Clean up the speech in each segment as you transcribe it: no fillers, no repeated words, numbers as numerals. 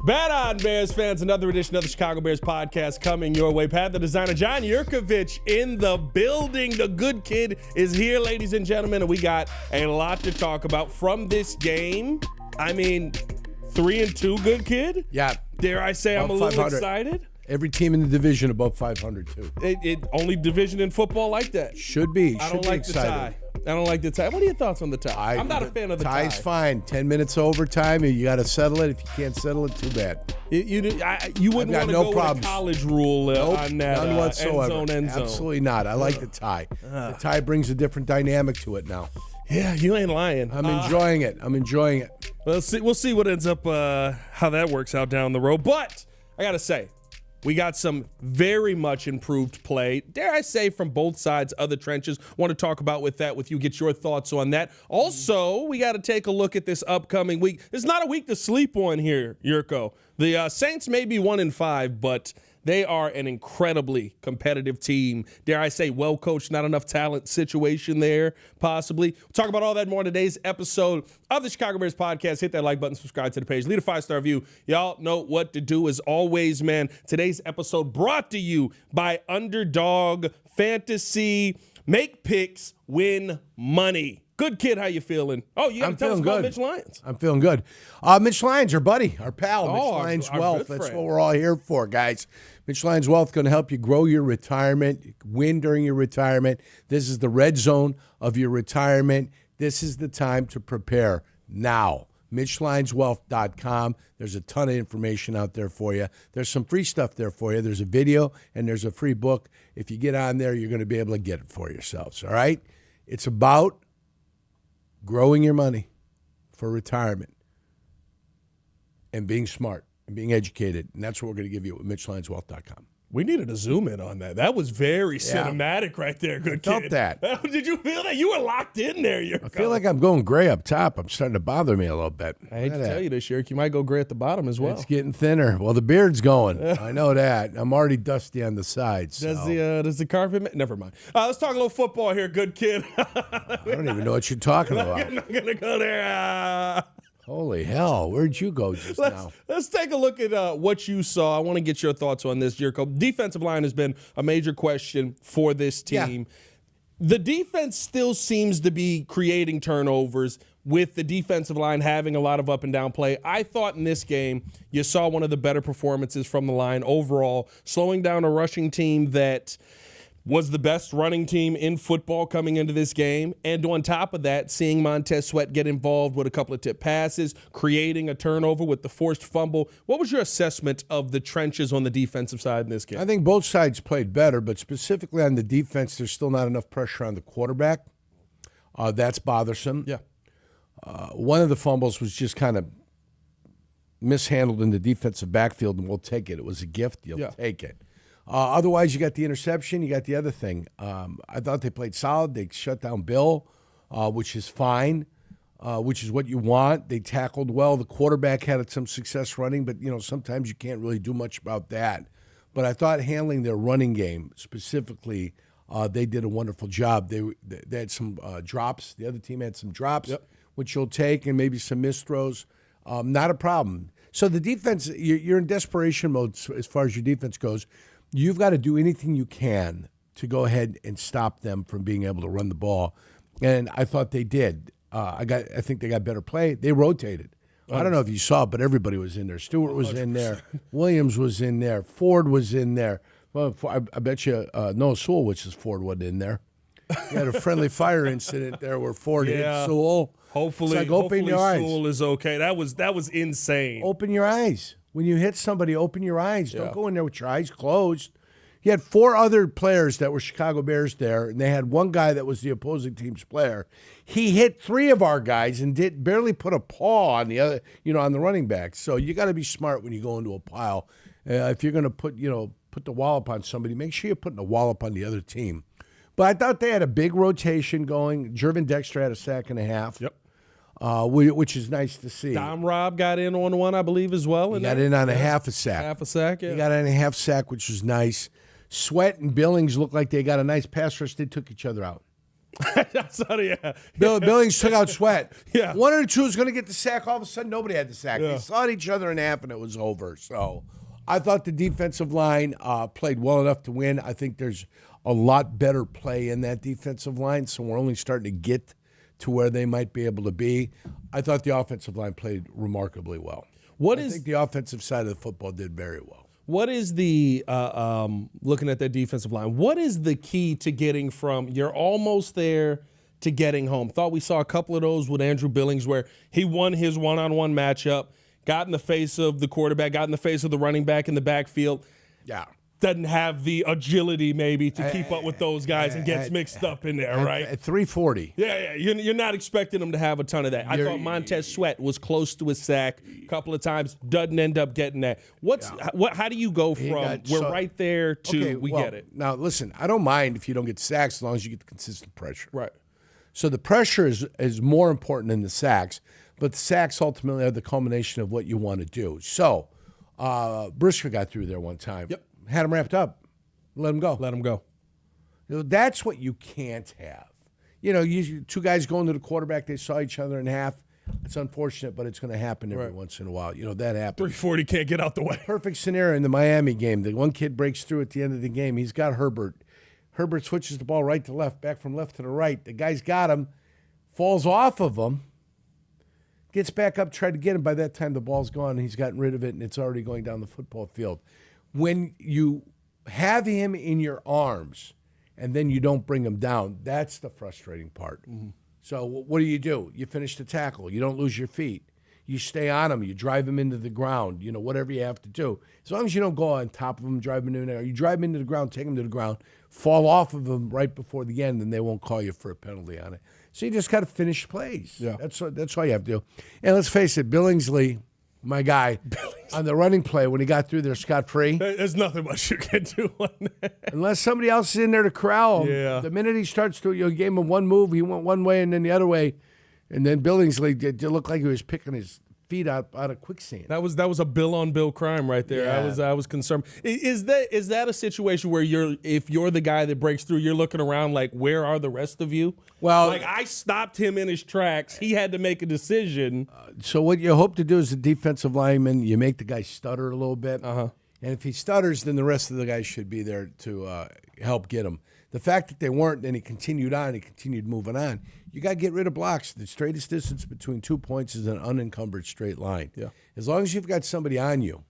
Bad on Bears fans, another edition of the Chicago Bears podcast coming your way. Pat the designer, John Jurkovic in the building. The good kid is here, ladies and gentlemen, and we got a lot to talk about from this game. I mean, 3-2, good kid? Yeah. Dare I say I'm a little excited? Every team in the division above 500, too. It only division in football like that. Should be. I don't like the tie. I don't like the tie. What are your thoughts on the tie? I'm not a fan of the tie. Tie's fine. 10 minutes overtime, you got to settle it. If you can't settle it, too bad. You wouldn't want to go with a college rule on that none whatsoever. end zone. Absolutely not. I like the tie. The tie brings a different dynamic to it now. Yeah, you ain't lying. I'm enjoying it. We'll see what ends up, how that works out down the road. But I got to say, we got some very much improved play, dare I say, from both sides of the trenches. Want to talk about with you, get your thoughts on that. Also, we got to take a look at this upcoming week. It's not a week to sleep on here, Jurko. The Saints may be 1-5, but they are an incredibly competitive team. Dare I say, well-coached, not enough talent situation there, possibly. We'll talk about all that more in today's episode of the Chicago Bears podcast. Hit that like button, subscribe to the page, leave a 5-star review. Y'all know what to do as always, man. Today's episode brought to you by Underdog Fantasy. Make picks, win money. Good kid, how you feeling? Oh, you got to tell us about Mitch Lyons. I'm feeling good. Mitch Lyons, our buddy, our pal, Mitch Lyons Wealth. That's what we're all here for, guys. Mitch Lyons Wealth going to help you grow your retirement, win during your retirement. This is the red zone of your retirement. This is the time to prepare now. MitchLyonsWealth.com. There's a ton of information out there for you. There's some free stuff there for you. There's a video and there's a free book. If you get on there, you're going to be able to get it for yourselves, all right? It's about growing your money for retirement and being smart and being educated. And that's what we're going to give you at MitchLyonsWealth.com. We needed to zoom in on that. That was very cinematic right there, good kid. I felt that. Did you feel that? You were locked in there. I feel like I'm going gray up top. I'm starting to bother me a little bit. I hate to tell you this, Shirk. You might go gray at the bottom as well. It's getting thinner. Well, the beard's going. I know that. I'm already dusty on the sides. So. Does the carpet? Never mind. Let's talk a little football here, good kid. I don't even know what you're talking about. I'm not going to go there. Holy hell, where'd you go just now? Let's take a look at what you saw. I want to get your thoughts on this, Jurko. Defensive line has been a major question for this team. Yeah. The defense still seems to be creating turnovers with the defensive line having a lot of up and down play. I thought in this game you saw one of the better performances from the line overall, slowing down a rushing team that was the best running team in football coming into this game. And on top of that, seeing Montez Sweat get involved with a couple of tip passes, creating a turnover with the forced fumble. What was your assessment of the trenches on the defensive side in this game? I think both sides played better, but specifically on the defense, there's still not enough pressure on the quarterback. That's bothersome. Yeah. One of the fumbles was just kind of mishandled in the defensive backfield, and we'll take it. It was a gift. You'll take it. Otherwise, you got the interception. You got the other thing. I thought they played solid. They shut down Bill, which is fine, which is what you want. They tackled well. The quarterback had some success running, but, sometimes you can't really do much about that. But I thought handling their running game specifically, they did a wonderful job. They had some drops. The other team had some drops, which you'll take, and maybe some missed throws. Not a problem. So the defense, you're in desperation mode as far as your defense goes. You've got to do anything you can to go ahead and stop them from being able to run the ball. And I thought they did. I think they got better play. They rotated. I don't know if you saw, but everybody was in there. Stewart was 100%. In there. Williams was in there. Ford was in there. Well, I bet you Noah Sewell, which is Ford, wasn't in there. You had a friendly fire incident there where Ford hit Sewell. Hopefully Sewell is okay. That was insane. Open your eyes. When you hit somebody, open your eyes. Don't go in there with your eyes closed. You had 4 other players that were Chicago Bears there, and they had one guy that was the opposing team's player. He hit 3 of our guys and barely put a paw on the other, on the running back. So you got to be smart when you go into a pile. If you're going to put the wallop on somebody, make sure you're putting a wallop on the other team. But I thought they had a big rotation going. Jervin Dexter had a sack and a half. Yep. Which is nice to see. Dom Robb got in on one, I believe, as well. He got in on a half a sack. Half a sack, yeah. He got in a half sack, which was nice. Sweat and Billings looked like they got a nice pass rush. They took each other out. Billings took out Sweat. Yeah. One of the two was going to get the sack. All of a sudden, nobody had the sack. They sawed each other in half, and it was over. So I thought the defensive line played well enough to win. I think there's a lot better play in that defensive line, so we're only starting to get to where they might be able to be. I thought the offensive line played remarkably well. I think the offensive side of the football did very well. What is the, looking at that defensive line, what is the key to getting from you're almost there to getting home? Thought we saw a couple of those with Andrew Billings where he won his one-on-one matchup, got in the face of the quarterback, got in the face of the running back in the backfield. Yeah. Doesn't have the agility maybe to keep up with those guys and gets mixed up in there, right? At 340. Yeah. You're not expecting him to have a ton of that. I thought Montez Sweat was close to a sack a couple of times, doesn't end up getting that. How do you go from we're right there to get it? Now, listen, I don't mind if you don't get sacks as long as you get the consistent pressure. Right. So the pressure is more important than the sacks, but the sacks ultimately are the culmination of what you want to do. So Brisker got through there one time. Yep. Had him wrapped up. Let him go. You know, that's what you can't have. You know, two guys going to the quarterback, they saw each other in half. It's unfortunate, but it's going to happen every once in a while. You know, that happens. 340 can't get out the way. Perfect scenario in the Miami game. The one kid breaks through at the end of the game. He's got Herbert. Herbert switches the ball right to left, back from left to the right. The guy's got him, falls off of him, gets back up, tried to get him. By that time, the ball's gone, and he's gotten rid of it, and it's already going down the football field. When you have him in your arms and then you don't bring him down, that's the frustrating part. Mm-hmm. So what do? You finish the tackle. You don't lose your feet. You stay on him. You drive him into the ground, you know, whatever you have to do. As long as you don't go on top of him, drive him into the ground. You drive him into the ground, take him to the ground, fall off of him right before the end, and they won't call you for a penalty on it. So you just got to finish plays. Yeah. That's all you have to do. And let's face it, Billingsley, my guy, on the running play when he got through there scot-free. There's nothing much you can do on that. Unless somebody else is in there to corral him. Yeah. The minute he starts to, you gave him one move, he went one way and then the other way. And then Billingsley did look like he was picking his feet out of quicksand. That was a bill-on-bill crime right there. Yeah. I was concerned. Is that a situation where if you're the guy that breaks through, you're looking around like, where are the rest of you? Well, like I stopped him in his tracks. He had to make a decision. So what you hope to do as a defensive lineman, you make the guy stutter a little bit. Uh-huh. And if he stutters, then the rest of the guys should be there to help get him. The fact that they weren't, then he continued moving on. You got to get rid of blocks. The straightest distance between 2 points is an unencumbered straight line. Yeah. As long as you've got somebody on you,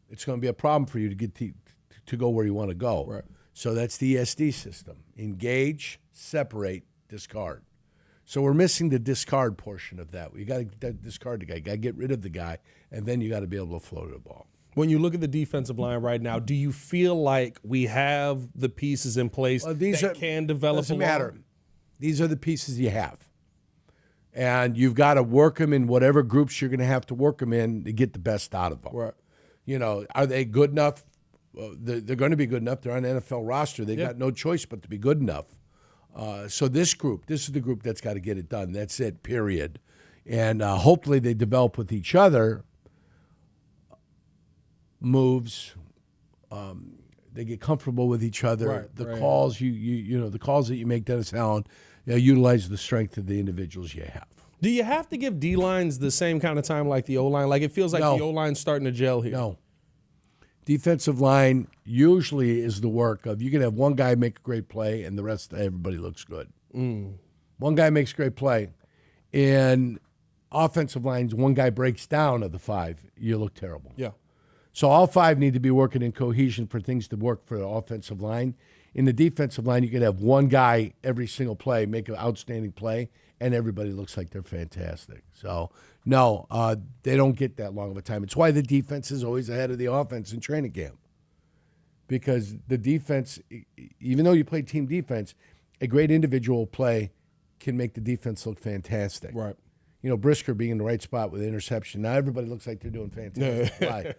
it's going to be a problem for you to get to go where you want to go. Right. So that's the ESD system. Engage, separate, discard. So we're missing the discard portion of that. You got to discard the guy. You got to get rid of the guy, and then you got to be able to float the ball. When you look at the defensive line right now, do you feel like we have the pieces in place that can develop? Doesn't matter. These are the pieces you have. And you've got to work them in whatever groups you're going to have to work them in to get the best out of them. Right. You know, are they good enough? They're going to be good enough. They're on the NFL roster. They've got no choice but to be good enough. So this is the group that's got to get it done. That's it, period. And hopefully they develop with each other moves. They get comfortable with each other. Right, the calls you know the calls that you make, Dennis Allen, utilize the strength of the individuals you have. Do you have to give D-lines the same kind of time like the O-line? Like it feels like the O-line's starting to gel here. No. Defensive line usually is the work of you can have one guy make a great play and the rest of everybody looks good. One guy makes a great play. In offensive lines, one guy breaks down of the five, you look terrible. Yeah. So all five need to be working in cohesion for things to work for the offensive line. In the defensive line, you can have one guy every single play make an outstanding play, and everybody looks like they're fantastic. So, no, they don't get that long of a time. It's why the defense is always ahead of the offense in training camp. Because the defense, even though you play team defense, a great individual play can make the defense look fantastic. Right. You know, Brisker being in the right spot with the interception. Now everybody looks like they're doing fantastic. Why?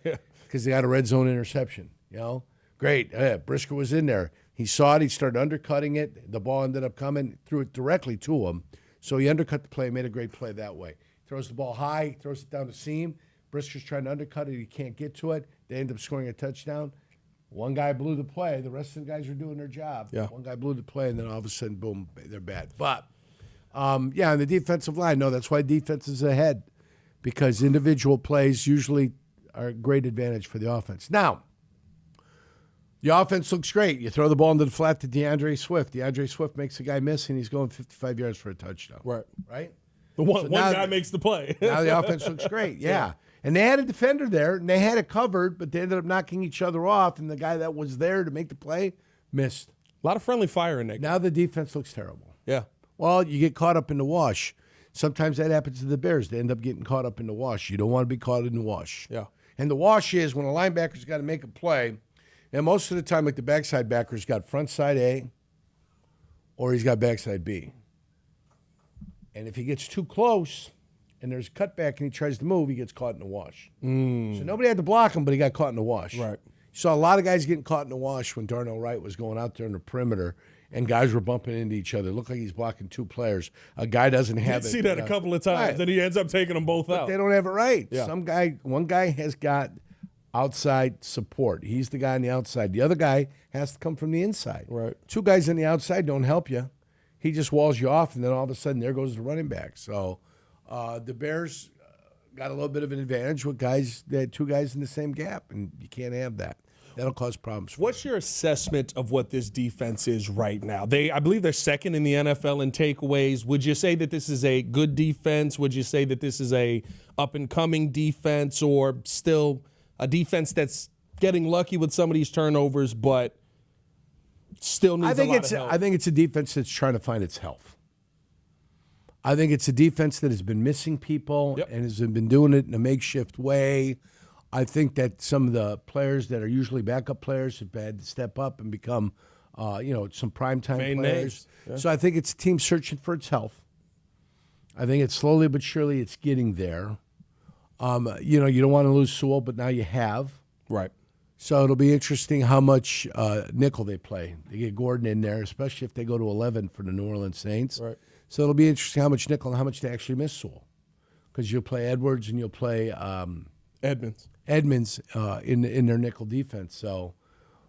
Because they got a red zone interception, you know? Great. Brisker was in there. He saw it. He started undercutting it. The ball ended up coming, threw it directly to him. So he undercut the play, made a great play that way. Throws the ball high, throws it down the seam. Brisker's trying to undercut it. He can't get to it. They end up scoring a touchdown. One guy blew the play. The rest of the guys were doing their job. Yeah. One guy blew the play, and then all of a sudden, boom, they're bad. But, yeah, on the defensive line, no, that's why defense is ahead, because individual plays usually are a great advantage for the offense. Now, the offense looks great. You throw the ball into the flat to DeAndre Swift. DeAndre Swift makes a guy miss, and he's going 55 yards for a touchdown. Right. The one guy makes the play. Now the offense looks great, yeah. And they had a defender there, and they had it covered, but they ended up knocking each other off, and the guy that was there to make the play missed. A lot of friendly fire in there. Now the defense looks terrible. Yeah. Well, you get caught up in the wash. Sometimes that happens to the Bears. They end up getting caught up in the wash. You don't want to be caught in the wash. Yeah. And the wash is when a linebacker's got to make a play, and most of the time, like the backside backer's got front side A or he's got backside B. And if he gets too close and there's a cutback and he tries to move, he gets caught in the wash. So nobody had to block him, but he got caught in the wash. Right. You saw a lot of guys getting caught in the wash when Darnell Wright was going out there in the perimeter, and guys were bumping into each other. It looked like he's blocking two players. A guy doesn't have it. I see that a couple of times, and he ends up taking them both out. They don't have it right. Yeah. One guy has got outside support. He's the guy on the outside. The other guy has to come from the inside. Right. Two guys on the outside don't help you. He just walls you off, and then all of a sudden there goes the running back. So the Bears got a little bit of an advantage with guys. They had two guys in the same gap, and you can't have that. That'll cause problems. What's your assessment of what this defense is right now? I believe they're second in the NFL in takeaways. Would you say that this is a good defense? Would you say that this is a up-and-coming defense, or still a defense that's getting lucky with some of these turnovers, but still needs a lot of help? I think it's a defense that's trying to find its health. I think it's a defense that has been missing people and has been doing it in a makeshift way. I think that some of the players that are usually backup players have had to step up and become, some primetime players. Yeah. So I think it's a team searching for its health. I think it's slowly but surely it's getting there. You don't want to lose Sewell, but now you have. Right. So it'll be interesting how much nickel they play. They get Gordon in there, especially if they go to 11 for the New Orleans Saints. Right. So it'll be interesting how much nickel and how much they actually miss Sewell. Because you'll play Edwards and you'll play Edmonds in their nickel defense. So,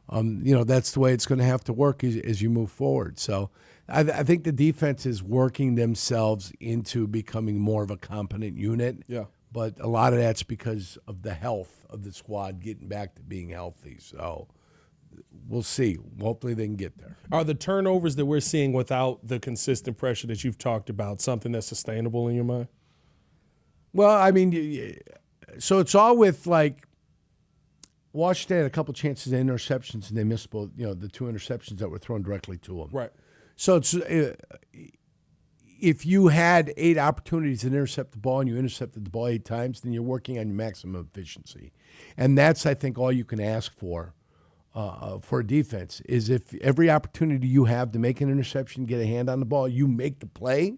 that's the way it's going to have to work as you move forward. So I think the defense is working themselves into becoming more of a competent unit. Yeah. But a lot of that's because of the health of the squad getting back to being healthy. So we'll see. Hopefully they can get there. Are the turnovers that we're seeing without the consistent pressure that you've talked about something that's sustainable in your mind? Well, I mean, so it's all with, like, Washington had a couple chances at interceptions, and they missed both, the two interceptions that were thrown directly to them. Right. So it's if you had 8 opportunities to intercept the ball and you intercepted the ball 8 times, then you're working on your maximum efficiency. And that's, I think, all you can ask for a defense is if every opportunity you have to make an interception, get a hand on the ball, you make the play,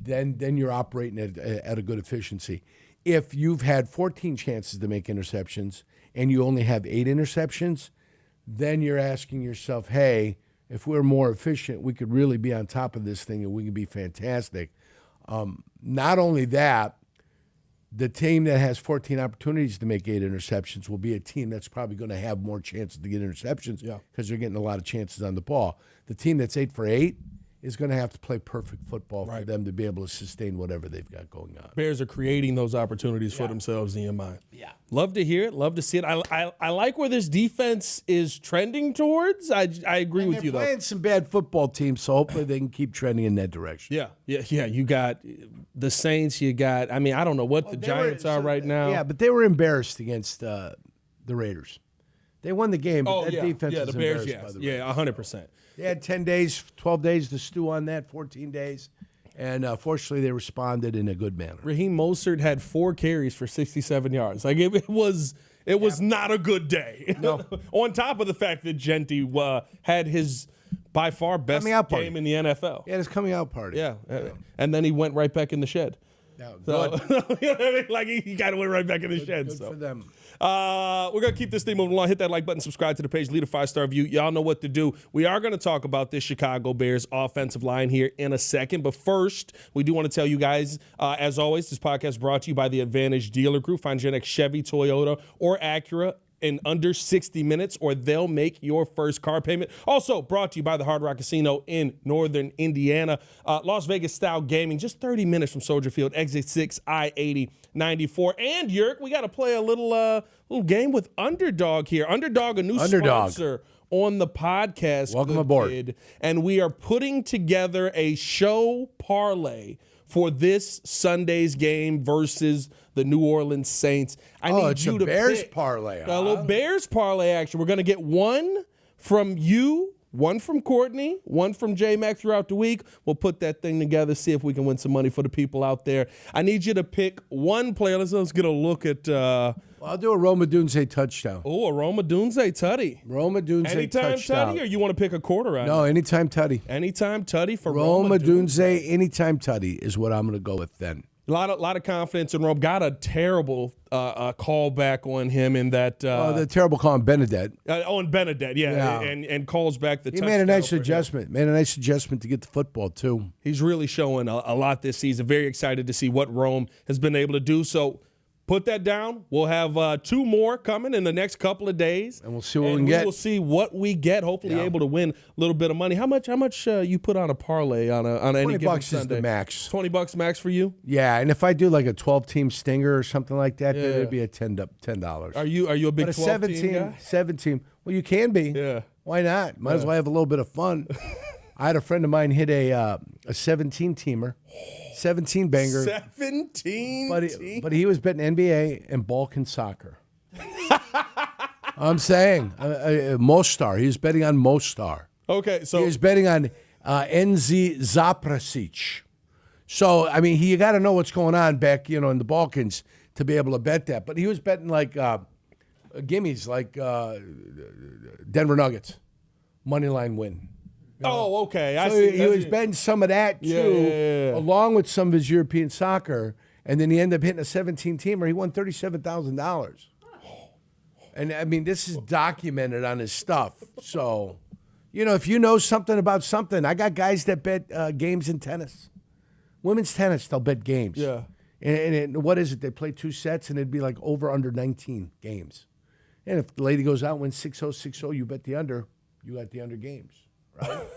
then you're operating at a good efficiency. If you've had 14 chances to make interceptions and you only have 8 interceptions, then you're asking yourself, hey, if we're more efficient, we could really be on top of this thing and we could be fantastic. Not only that, the team that has 14 opportunities to make 8 interceptions will be a team that's probably going to have more chances to get interceptions because they're getting a lot of chances on the ball. The team that's 8 for 8 is going to have to play perfect football for them to be able to sustain whatever they've got going on. Bears are creating those opportunities for themselves in your mind. Yeah. Love to hear it. Love to see it. I like where this defense is trending towards. I agree with you, though. They're playing some bad football teams, so hopefully they can keep trending in that direction. Yeah. You got the Saints. I don't know what the Giants are right now. Yeah, but they were embarrassed against the Raiders. They won the game, but that defense is the Bears, embarrassed by the Raiders. 100%. They had 10 days, 12 days to stew on that, 14 days. And fortunately, they responded in a good manner. Raheem Mostert had 4 carries for 67 yards. Like it was not a good day. No. On top of the fact that Genty had his by far best game in the NFL. Yeah, his coming out party. Yeah. And then he went right back in the shed. Yeah, so, you know what I mean? Like he got to went right back in the shed. Good for them. We're going to keep this thing moving along. Hit that like button, subscribe to the page, leave a 5-star review. Y'all know what to do. We are going to talk about this Chicago Bears offensive line here in a second. But first, we do want to tell you guys, as always, this podcast is brought to you by the Advantage Dealer Group. Find your next Chevy, Toyota, or Acura in under 60 minutes, or they'll make your first car payment. Also brought to you by the Hard Rock Casino in northern Indiana. Las Vegas-style gaming, just 30 minutes from Soldier Field, exit 6, I-80, 94. And, Jurk, we got to play a little game with Underdog here. Underdog, a new sponsor on the podcast. Welcome aboard. Kid. And we are putting together a show parlay for this Sunday's game versus the New Orleans Saints. I need you to Bears pick parlay. a little Bears parlay action. We're going to get one from you, one from Courtney, one from J-Mac throughout the week. We'll put that thing together, see if we can win some money for the people out there. I need you to pick one player. Let's get a look at I'll do a Rome Odunze touchdown. a Rome Odunze tutty. Rome Odunze Anytime touchdown. tutty, or you want to pick a quarter out? No, anytime tutty. Anytime tutty for Rome Odunze, anytime tutty is what I'm going to go with then. A lot of confidence in Rome. Got a terrible call back on him in that. The terrible call on Benedette. On Benedette, yeah. And calls back the touchdown. He made a nice adjustment. Made a nice adjustment to get the football, too. He's really showing a lot this season. Very excited to see what Rome has been able to do. So put that down. We'll have two more coming in the next couple of days. And we'll see what we can get. We'll see what we get. Hopefully able to win a little bit of money. How much you put on a parlay on any given Sunday? $20 is the max. $20 max for you? Yeah, and if I do like a 12-team stinger or something like that, then it'd be a $10. Are you a big 12-team guy? 7-team. Well, you can be. Yeah. Why not? Might as well have a little bit of fun. I had a friend of mine hit a 17-teamer. 17 banger. 17. But he was betting NBA and Balkan soccer. I'm saying Mostar. He was betting on Mostar. Okay, so he was betting on NZ Zaprasic. So I mean, you got to know what's going on back, in the Balkans to be able to bet that. But he was betting like gimmies, like Denver Nuggets money line win. Oh, okay. I see. He was betting some of that, too, along with some of his European soccer, and then he ended up hitting a 17-teamer. He won $37,000. And, I mean, this is documented on his stuff. So, if you know something about something, I got guys that bet games in tennis. Women's tennis, they'll bet games. Yeah. And what is it? They play 2 sets, and it'd be like over under 19 games. And if the lady goes out and wins 6-0, 6-0, you bet the under. You got the under games. Right?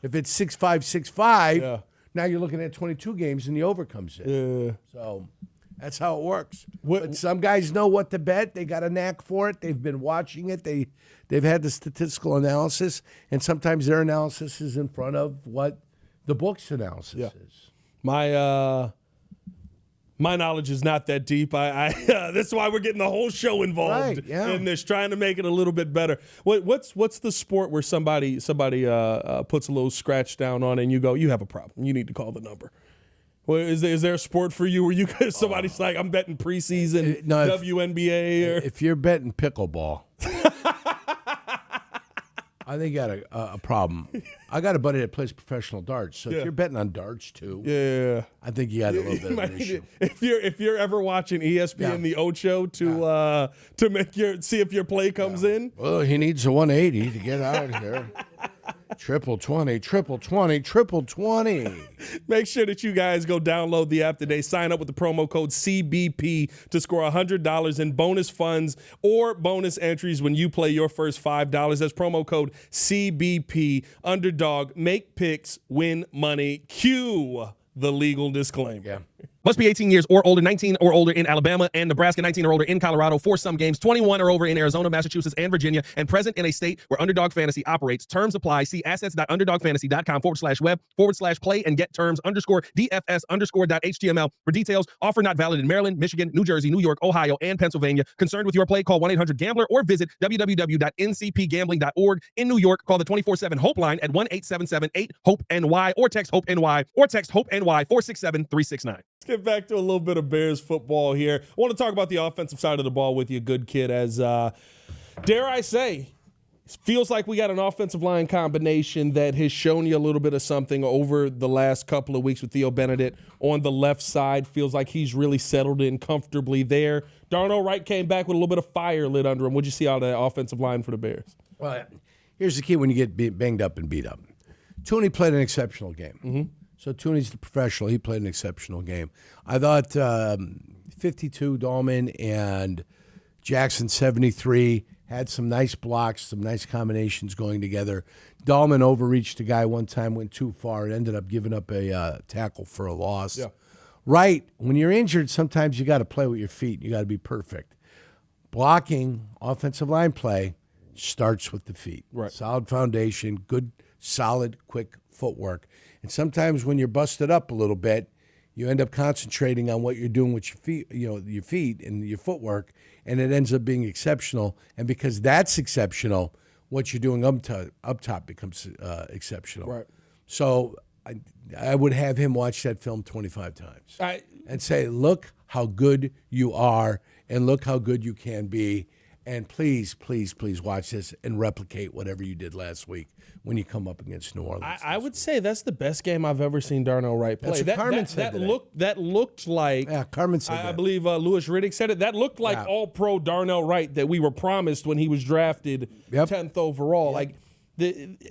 If it's 6-5, 6-5, now you're looking at 22 games and the over comes in. Yeah. So that's how it works. But some guys know what to bet. They got a knack for it. They've been watching it. They've had the statistical analysis, and sometimes their analysis is in front of what the book's analysis is. My knowledge is not that deep. That's why we're getting the whole show involved in this, trying to make it a little bit better. What's the sport where somebody puts a little scratch down on it and you go, you have a problem. You need to call the number. Well, is there a sport for you where somebody's like, I'm betting preseason WNBA? If you're betting pickleball, I think you got a problem. I got a buddy that plays professional darts, so if you're betting on darts too, I think you got a little bit of an issue. If you're ever watching ESPN the Ocho to see if your play comes in, well, he needs a 180 to get out here. Triple 20, triple 20, triple 20. Make sure that you guys go download the app today. Sign up with the promo code CBP to score $100 in bonus funds or bonus entries when you play your first $5. That's promo code CBP. Underdog, make picks, win money. Cue the legal disclaimer. Yeah. Must be 18 years or older, 19 or older in Alabama and Nebraska, 19 or older in Colorado for some games, 21 or over in Arizona, Massachusetts, and Virginia, and present in a state where Underdog Fantasy operates. Terms apply. See assets.underdogfantasy.com/web/play and get terms _DFS_.html for details. Offer not valid in Maryland, Michigan, New Jersey, New York, Ohio, and Pennsylvania. Concerned with your play? Call 1-800-GAMBLER or visit www.ncpgambling.org. In New York, call the 24/7 Hope line at 1-877-8-HOPE-NY or text HOPE-NY 467-369. Let's get back to a little bit of Bears football here. I want to talk about the offensive side of the ball with you, good kid, as, dare I say, feels like we got an offensive line combination that has shown you a little bit of something over the last couple of weeks with Theo Benedict on the left side. Feels like he's really settled in comfortably there. Darnell Wright came back with a little bit of fire lit under him. What'd you see out of that offensive line for the Bears? Well, here's the key when you get banged up and beat up. Tooney played an exceptional game. Mm-hmm. So Tooney's the professional. He played an exceptional game. I thought 52, Dahlman, and Jackson, 73, had some nice blocks, some nice combinations going together. Dahlman overreached a guy one time, went too far, and ended up giving up a tackle for a loss. Yeah. Right. When you're injured, sometimes you got to play with your feet. You got to be perfect. Blocking, offensive line play, starts with the feet. Right. Solid foundation, good, solid, quick footwork. And sometimes when you're busted up a little bit, you end up concentrating on what you're doing with your feet, your feet and your footwork, and it ends up being exceptional. And because that's exceptional, what you're doing up top becomes exceptional. Right. So I would have him watch that film 25 times and say, look how good you are and look how good you can be. And please, please, please watch this and replicate whatever you did last week when you come up against New Orleans. I would say that's the best game I've ever seen Darnell Wright play. That's what Carmen said today. That looked like. Yeah, Carmen said that. I believe Louis Riddick said it. That looked like all-pro Darnell Wright that we were promised when he was drafted 10th overall. Yep. Like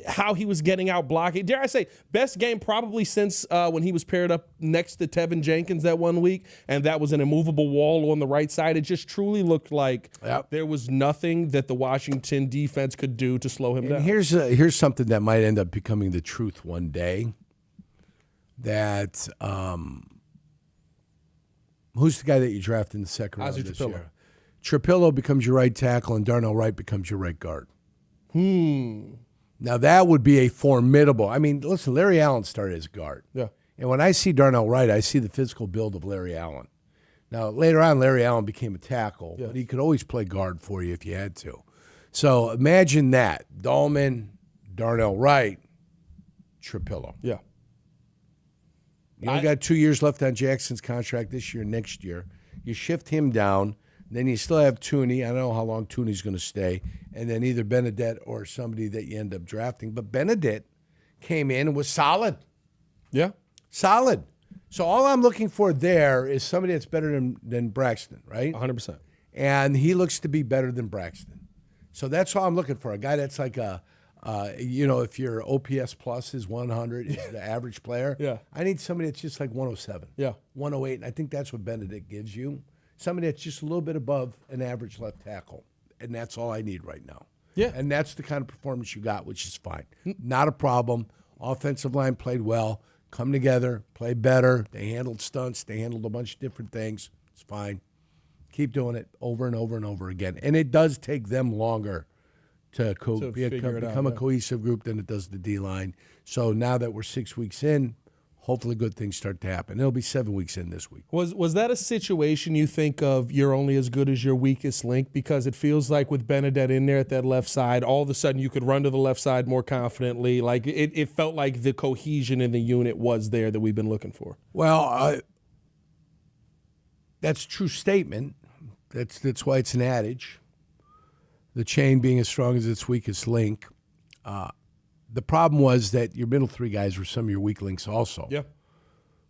how he was getting out blocking. Dare I say, best game probably since when he was paired up next to Tevin Jenkins that one week, and that was an immovable wall on the right side. It just truly looked like there was nothing that the Washington defense could do to slow him down. Here's something that might end up becoming the truth one day. That who's the guy that you drafted in the second round this year? Trapillo becomes your right tackle, and Darnell Wright becomes your right guard. Now, that would be a formidable – I mean, listen, Larry Allen started as a guard. Yeah. And when I see Darnell Wright, I see the physical build of Larry Allen. Now, later on, Larry Allen became a tackle, but he could always play guard for you if you had to. So imagine that. Dahlman, Darnell Wright, Trapillo. Yeah. You only got 2 years left on Jackson's contract this year and next year. You shift him down. Then you still have Tooney. I don't know how long Tooney's going to stay. And then either Benedette or somebody that you end up drafting. But Benedette came in and was solid. Yeah. Solid. So all I'm looking for there is somebody that's better than Braxton, right? 100%. And he looks to be better than Braxton. So that's all I'm looking for. A guy that's like if your OPS plus is 100, is the average player. I need somebody that's just like 107. 108. And I think that's what Benedict gives you. Somebody that's just a little bit above an average left tackle. And that's all I need right now. Yeah. And that's the kind of performance you got, which is fine. Not a problem. Offensive line played well. Come together, play better. They handled stunts. They handled a bunch of different things. It's fine. Keep doing it over and over and over again. And it does take them longer to become a cohesive group than it does the D-line. So now that we're 6 weeks in, hopefully good things start to happen. It'll be 7 weeks in this week. Was that a situation you think of you're only as good as your weakest link? Because it feels like with Benedette in there at that left side, all of a sudden you could run to the left side more confidently. Like it felt like the cohesion in the unit was there that we've been looking for. Well, that's a true statement. That's why it's an adage. The chain being as strong as its weakest link. The problem was that your middle three guys were some of your weak links also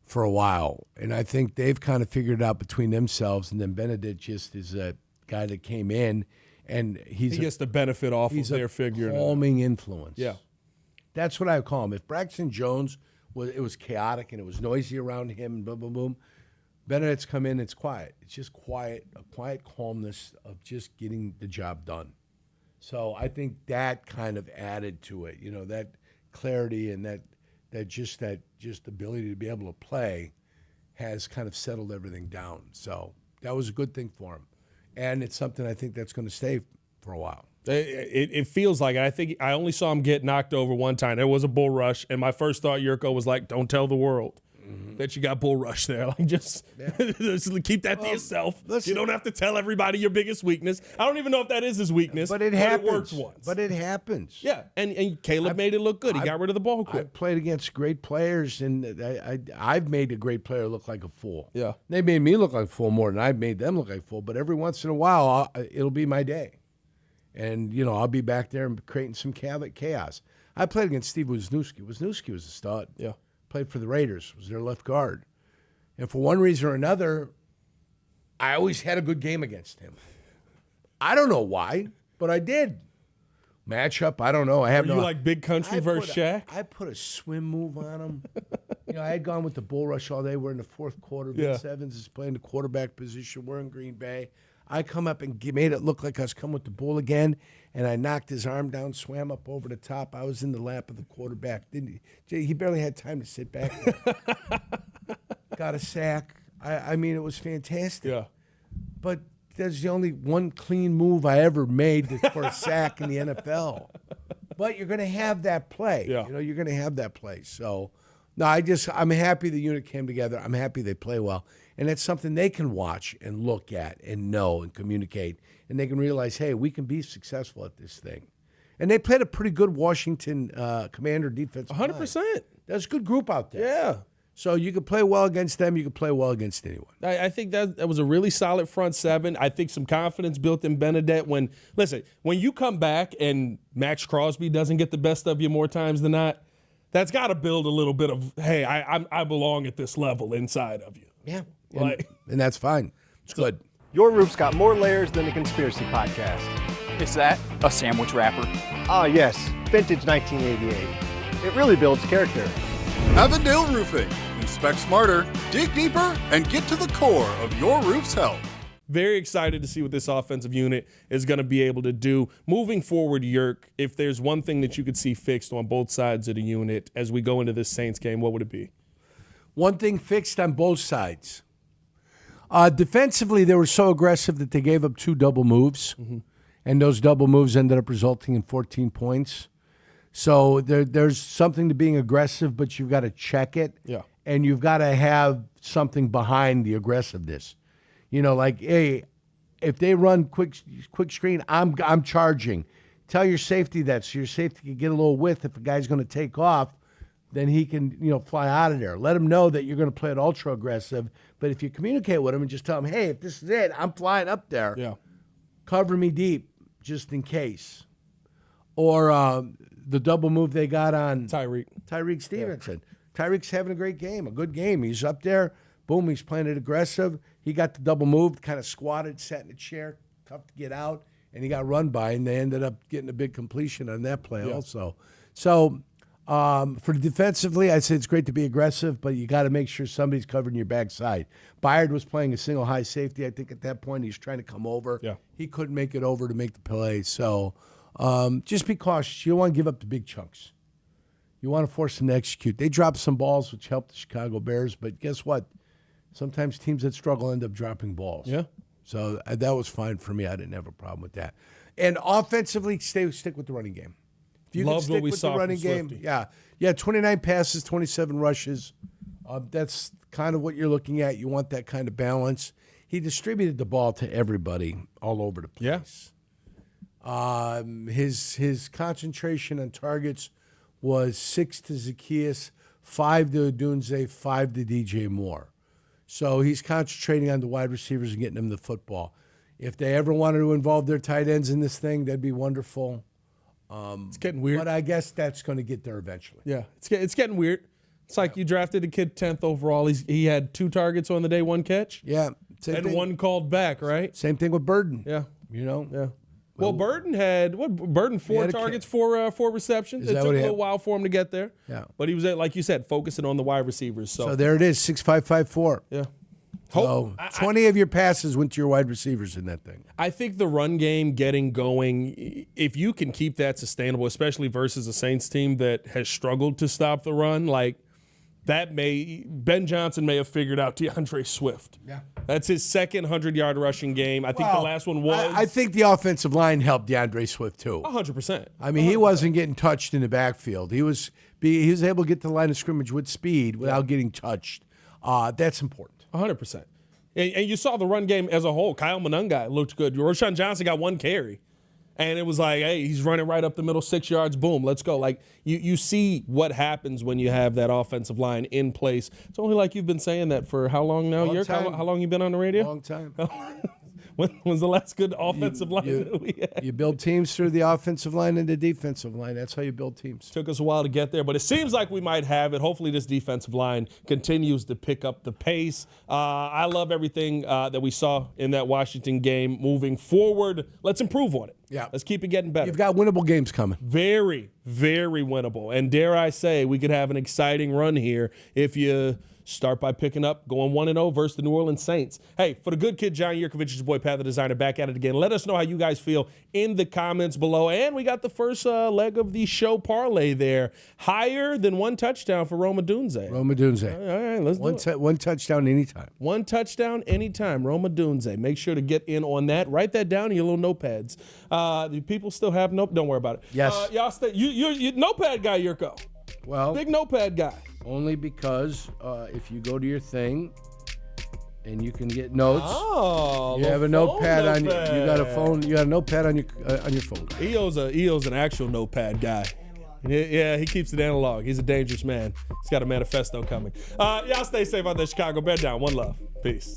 for a while. And I think they've kind of figured it out between themselves. And then Benedict just is a guy that came in, and he gets the benefit off of their figure. He's a calming influence. Yeah. That's what I would call him. If Braxton Jones, it was chaotic and it was noisy around him and boom, boom, boom, Benedict's come in, it's quiet. It's just quiet, a quiet calmness of just getting the job done. So I think that kind of added to it, that clarity and that ability to be able to play has kind of settled everything down. So that was a good thing for him. And it's something I think that's going to stay for a while. It feels like it. I think I only saw him get knocked over one time. There was a bull rush, and my first thought, Jurko, was like, don't tell the world that you got bull rush there. Like, just keep that to yourself. Listen, you don't have to tell everybody your biggest weakness. I don't even know if that is his weakness. But it happens. It works once. But it happens. Yeah, and Caleb made it look good. He got rid of the ball quick. I've played against great players, and I've made a great player look like a fool. Yeah. They made me look like a fool more than I've made them look like a fool. But every once in a while, it'll be my day. And, I'll be back there and creating some chaos. I played against Steve Wisniewski. Wisniewski was a stud. Yeah. Played for the Raiders, was their left guard. And for one reason or another, I always had a good game against him. I don't know why, but I did. Matchup, I don't know. Were you like Big Country versus Shaq? I put a swim move on him. I had gone with the bull rush all day. We're in the fourth quarter. Vince Evans is playing the quarterback position. We're in Green Bay. I come up and made it look like I was coming with the ball again, and I knocked his arm down, swam up over the top. I was in the lap of the quarterback. He barely had time to sit back there. Got a sack. I mean, it was fantastic. Yeah. But there's the only one clean move I ever made for a sack in the NFL. But you're going to have that play. Yeah. You're going to have that play. So, no, I'm happy the unit came together. I'm happy they play well. And it's something they can watch and look at and know and communicate. And they can realize, hey, we can be successful at this thing. And they played a pretty good Washington Commander defense. 100%. There's a good group out there. Yeah. So you can play well against them. You can play well against anyone. I think that was a really solid front seven. I think some confidence built in Benedette when you come back and Max Crosby doesn't get the best of you more times than not, that's got to build a little bit of, hey, I belong at this level inside of you. Yeah. And that's fine. It's good. Your roof's got more layers than the Conspiracy Podcast. Is that a sandwich wrapper? Ah, yes. Vintage 1988. It really builds character. Avondale Roofing. Inspect smarter, dig deeper, and get to the core of your roof's health. Very excited to see what this offensive unit is going to be able to do. Moving forward, Yerk, if there's one thing that you could see fixed on both sides of the unit as we go into this Saints game, what would it be? One thing fixed on both sides. Defensively, they were so aggressive that they gave up 2 double moves, and those double moves ended up resulting in 14 points. So there's something to being aggressive, but you've got to check it. Yeah. And you've got to have something behind the aggressiveness. Like, hey, if they run quick screen, I'm charging. Tell your safety that so your safety can get a little width. If a guy's going to take off, then he can, fly out of there. Let him know that you're going to play it ultra aggressive. But if you communicate with him and just tell him, hey, if this is it, I'm flying up there. Yeah. Cover me deep just in case. Or the double move they got on Tyreek Stevenson. Yeah. Tyreek's having a great game, a good game. He's up there. Boom, he's playing it aggressive. He got the double move, kind of squatted, sat in a chair, tough to get out, and he got run by, and they ended up getting a big completion on that play also. So for defensively, I'd say it's great to be aggressive, but you got to make sure somebody's covering your backside. Byard was playing a single high safety. I think at that point he's trying to come over. Yeah. He couldn't make it over to make the play. So just be cautious. You don't want to give up the big chunks. You want to force them to execute. They dropped some balls, which helped the Chicago Bears, but guess what? Sometimes teams that struggle end up dropping balls. Yeah. So that was fine for me. I didn't have a problem with that. And offensively, stick with the running game. If you can Loved stick what we with saw the running from game, Swifty. 29 passes, 27 rushes. That's kind of what you're looking at. You want that kind of balance. He distributed the ball to everybody all over the place. Yeah. His concentration on targets was 6 to Zacchaeus, 5 to Odunze, 5 to DJ Moore. So he's concentrating on the wide receivers and getting them the football. If they ever wanted to involve their tight ends in this thing, that'd be wonderful. It's getting weird. But I guess that's going to get there eventually. Yeah, it's getting weird. It's like you drafted a kid 10th overall. He had 2 targets on the day, 1 catch. Yeah. And 1 called back, right? Same thing with Burden. Yeah. Yeah. Well, Burden had 4 targets, 4 receptions. It took a little while for him to get there. Yeah. But he was, like you said, focusing on the wide receivers. So there it is, 6.554. Yeah. So 20 of your passes went to your wide receivers in that thing. I think the run game getting going, if you can keep that sustainable, especially versus a Saints team that has struggled to stop the run, like Ben Johnson may have figured out DeAndre Swift. Yeah. That's his second 100-yard rushing game. I think the last one was. I think the offensive line helped DeAndre Swift too. 100%. I mean, he wasn't getting touched in the backfield. He was able to get to the line of scrimmage with speed without getting touched. That's important. 100%. And you saw the run game as a whole. Kyle Monunga looked good. Roshan Johnson got 1 carry. And it was like, hey, he's running right up the middle, 6 yards, boom, let's go. Like, you see what happens when you have that offensive line in place. It's only like you've been saying that for how long now? How long you been on the radio? Long time. When was the last good offensive line that we had? You build teams through the offensive line and the defensive line. That's how you build teams. Took us a while to get there, but it seems like we might have it. Hopefully this defensive line continues to pick up the pace. I love everything that we saw in that Washington game. Moving forward, let's improve on it. Yeah. Let's keep it getting better. You've got winnable games coming. Very, very winnable. And dare I say, we could have an exciting run here if you Start by picking up, going 1-0 versus the New Orleans Saints. Hey, for the good kid, John Jurkovic, your boy Pat, the designer, back at it again. Let us know how you guys feel in the comments below. And we got the first leg of the show parlay there. Higher than 1 touchdown for Roma Dunze. Roma Dunze. All right, let's do it. One touchdown anytime. 1 touchdown anytime. Roma Dunze. Make sure to get in on that. Write that down in your little notepads. Do people still have nope? Don't worry about it. Yes. Y'all stay. You notepad guy, Jurko. Well, Big notepad guy. only because if you go to your thing and you can get notes, you have a notepad on. You got a phone. You got a notepad on your phone. EO's an actual notepad guy. Yeah, he keeps it analog. He's a dangerous man. He's got a manifesto coming. Y'all stay safe out there, Chicago. Bear down. One love. Peace.